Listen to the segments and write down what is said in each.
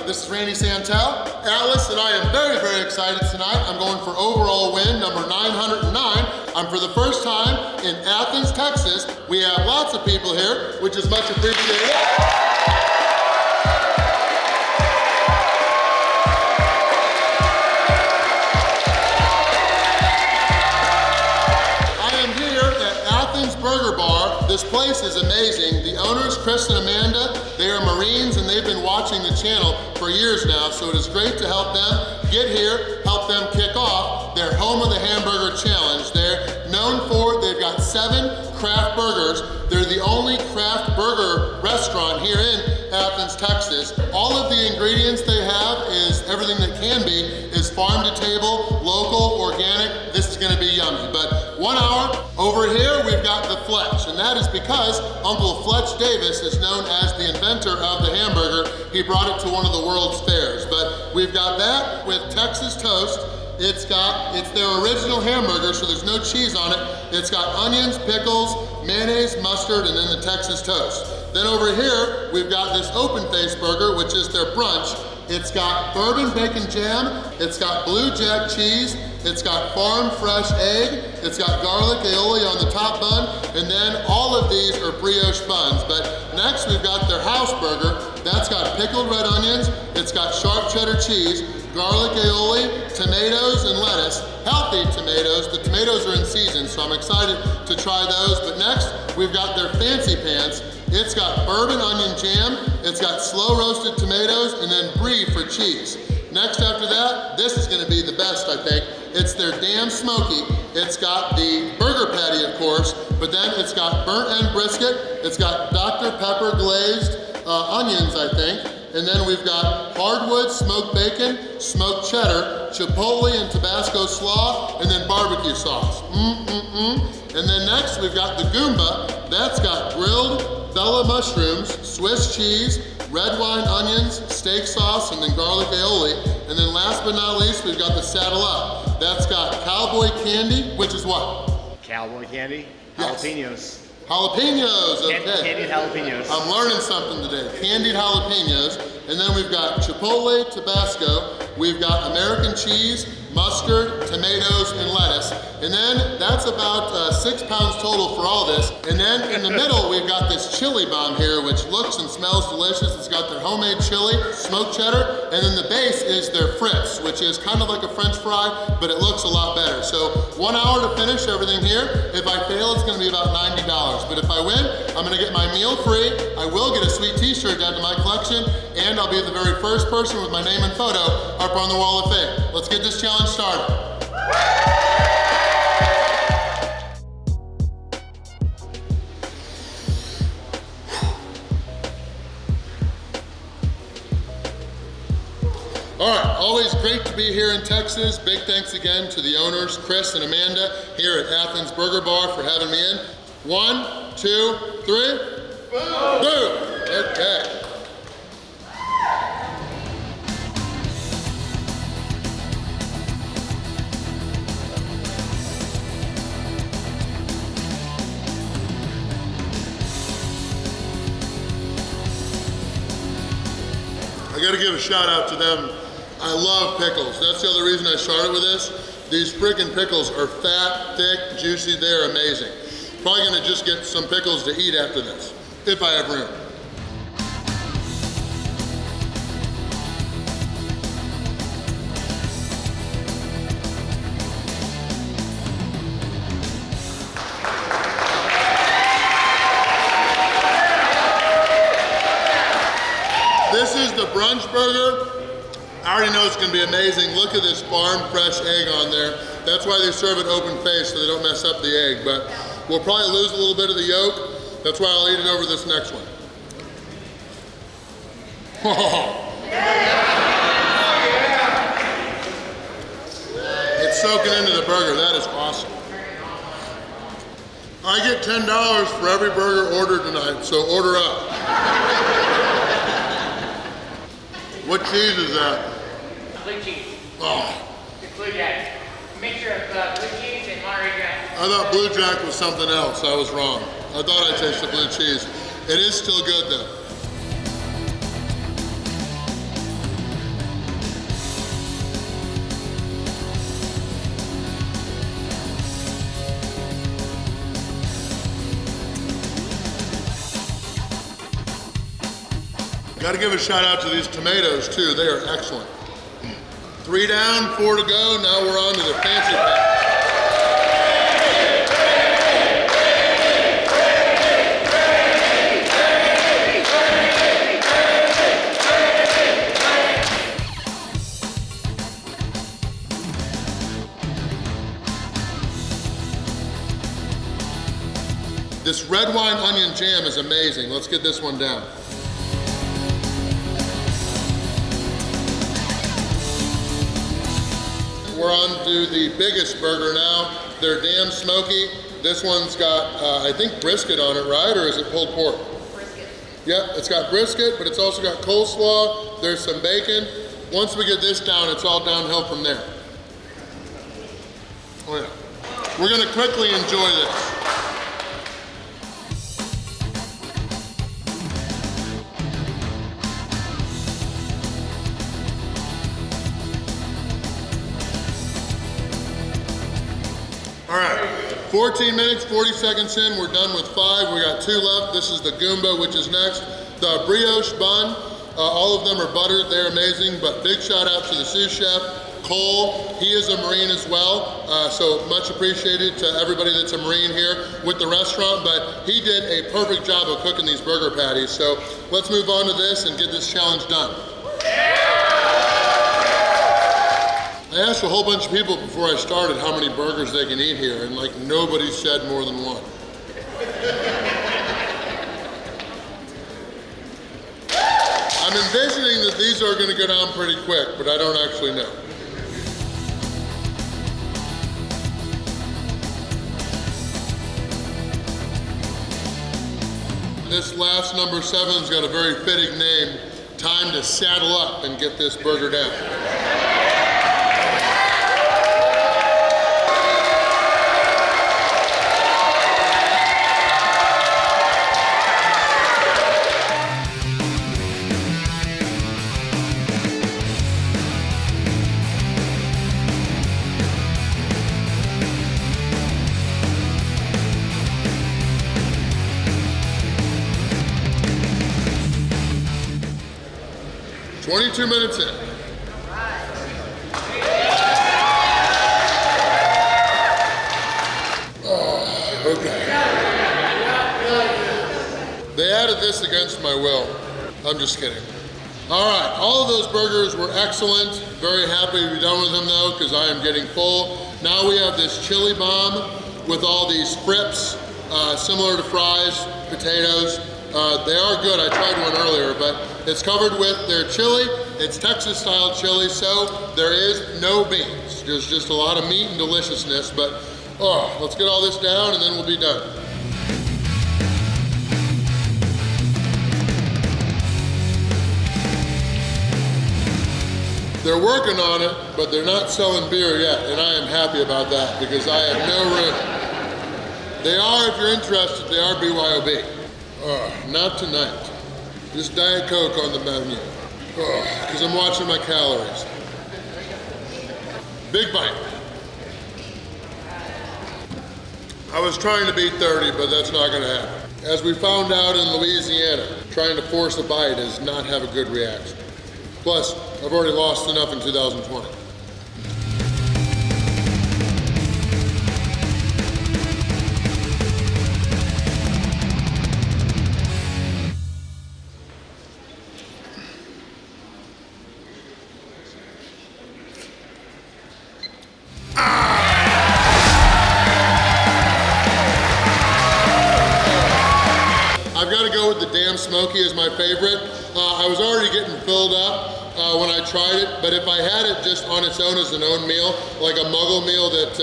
This is Randy Santel. Atlas and I am very, very excited tonight. I'm going for overall win number 909. I'm for the first time in Athens, Texas. We have lots of people here, which is much appreciated. Burger Bar. This place is amazing. The owners, Chris and Amanda, they are Marines and they've been watching the channel for years now, so it is great to help them get here, help them kick off their Home of the Hamburger Challenge. They're known for, they've got 7 craft burgers. They're the only craft burger restaurant here in Athens, Texas. All of the ingredients they have is everything that can be, is farm to table, local, organic. This is gonna be yummy. But 1 hour, over here we've got the Fletch, and that is because Uncle Fletcher Davis is known as the inventor of the hamburger. He brought it to one of the world's fairs. But we've got that with Texas toast. It's their original hamburger, so there's no cheese on it. It's got onions, pickles, mayonnaise, mustard, and then the Texas toast. Then over here, we've got this open-faced burger, which is their brunch. It's got bourbon bacon jam, it's got blue jack cheese, it's got farm fresh egg, it's got garlic aioli on the top bun, and then all of these are brioche buns. But next we've got their house burger. That's got pickled red onions, it's got sharp cheddar cheese, garlic aioli, tomatoes, and lettuce. Healthy tomatoes. The tomatoes are in season, so I'm excited to try those. But next, we've got their fancy pants. It's got bourbon onion jam, it's got slow roasted tomatoes, and then brie for cheese. Next after that, this is gonna be the best, I think. It's their damn smoky. It's got the burger patty, of course, but then it's got burnt end brisket, it's got Dr. Pepper glazed onions, I think, and then we've got hardwood smoked bacon, smoked cheddar, chipotle and Tabasco slaw, and then barbecue sauce. And then next we've got the Goomba. That's got grilled Bella mushrooms, Swiss cheese, red wine onions, steak sauce, and then garlic aioli. And then last but not least, we've got the Saddle Up. That's got cowboy candy, which is what? Cowboy candy? Yes. Jalapenos. Jalapenos, okay. Candied jalapenos. I'm learning something today. Candied jalapenos. And then we've got chipotle, Tabasco. We've got American cheese, mustard, tomatoes, and lettuce. And then that's about 6 pounds total for all this. And then in the middle, we've got this chili bomb here, which looks and smells delicious. It's got their homemade chili, smoked cheddar, and then the base is their Fritz, which is kind of like a French fry, but it looks a lot better. So 1 hour to finish everything here. If I fail, it's gonna be about $90. But if I win, I'm gonna get my meal free. I will get a sweet t-shirt added to my collection, and I'll be the very first person with my name and photo up on the Wall of Fame. Let's get this challenge started. All right, always great to be here in Texas. Big thanks again to the owners, Chris and Amanda, here at Athens Burger Bar for having me in. 1, 2, 3. Boom! Boom! Okay. I gotta give a shout out to them. I love pickles. That's the other reason I started with this. These freaking pickles are fat, thick, juicy. They're amazing. Probably gonna just get some pickles to eat after this, if I have room. This is the brunch burger. I already know it's gonna be amazing. Look at this farm fresh egg on there. That's why they serve it open faced so they don't mess up the egg, but we'll probably lose a little bit of the yolk. That's why I'll eat it over this next one. It's soaking into the burger. That is awesome. I get $10 for every burger ordered tonight, so order up. What cheese is that? Blue cheese. Oh. It's blue jack. Mixture of blue cheese and Monterey Jack. I thought blue jack was something else. I was wrong. I thought I tasted blue cheese. It is still good though. Gotta give a shout out to these tomatoes too. They are excellent. 3 down, 4 to go. Now we're on to the fancy pack. This red wine onion jam is amazing. Let's get this one down. We're on to the biggest burger now. They're damn smoky. This one's got, I think, brisket on it, right? Or is it pulled pork? Brisket. Yep, it's got brisket, but it's also got coleslaw. There's some bacon. Once we get this down, it's all downhill from there. Oh yeah. We're gonna quickly enjoy this. All right, 14 minutes, 40 seconds in, we're done with 5. We got 2 left. This is the Goomba, which is next. The brioche bun, all of them are buttered, they're amazing, but big shout out to the sous chef, Cole. He is a Marine as well, so much appreciated to everybody that's a Marine here with the restaurant, but he did a perfect job of cooking these burger patties. So let's move on to this and get this challenge done. I asked a whole bunch of people before I started how many burgers they can eat here, and like nobody said more than 1. I'm envisioning that these are gonna go down pretty quick, but I don't actually know. This last number 7's got a very fitting name, Time to Saddle Up and Get This Burger Down. Right. 22 minutes in. Oh, okay. They added this against my will. I'm just kidding. All right, all of those burgers were excellent. Very happy to be done with them though, because I am getting full. Now we have this chili bomb with all these frips, similar to fries, potatoes. They are good, I tried one earlier, but it's covered with their chili. It's Texas style chili, so there is no beans. There's just a lot of meat and deliciousness, but let's get all this down and then we'll be done. They're working on it, but they're not selling beer yet, and I am happy about that because I have no room. They are, if you're interested, they are BYOB. Not tonight. Just Diet Coke on the menu. Because I'm watching my calories. Big bite. I was trying to beat 30, but that's not gonna happen. As we found out in Louisiana, trying to force a bite does not have a good reaction. Plus, I've already lost enough in 2020. I've got to go with the damn smoky as my favorite. I was already getting filled up when I tried it, but if I had it just on its own as an own meal, like a muggle meal that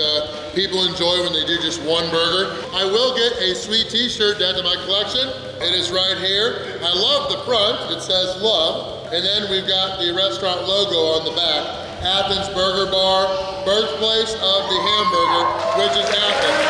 people enjoy when they do just one burger, I will get a sweet t-shirt to add to my collection. It is right here. I love the front, it says love, and then we've got the restaurant logo on the back, Athens Burger Bar, birthplace of the hamburger, which is Athens.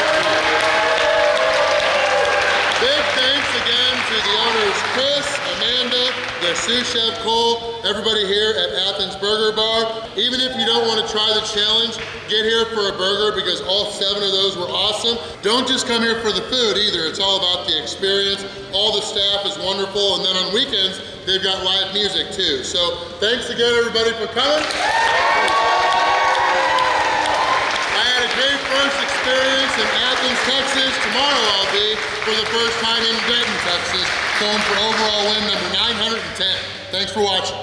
Big thanks again to the owners, Chris, Amanda, the sous chef Cole, everybody here at Athens Burger Bar. Even if you don't want to try the challenge, get here for a burger because all 7 of those were awesome. Don't just come here for the food either. It's all about the experience. All the staff is wonderful. And then on weekends, they've got live music too. So thanks again everybody for coming. I had a great first experience in Athens, Texas. Tomorrow I'll be for the first time in Denton, Texas, going for overall win number 910. Thanks for watching.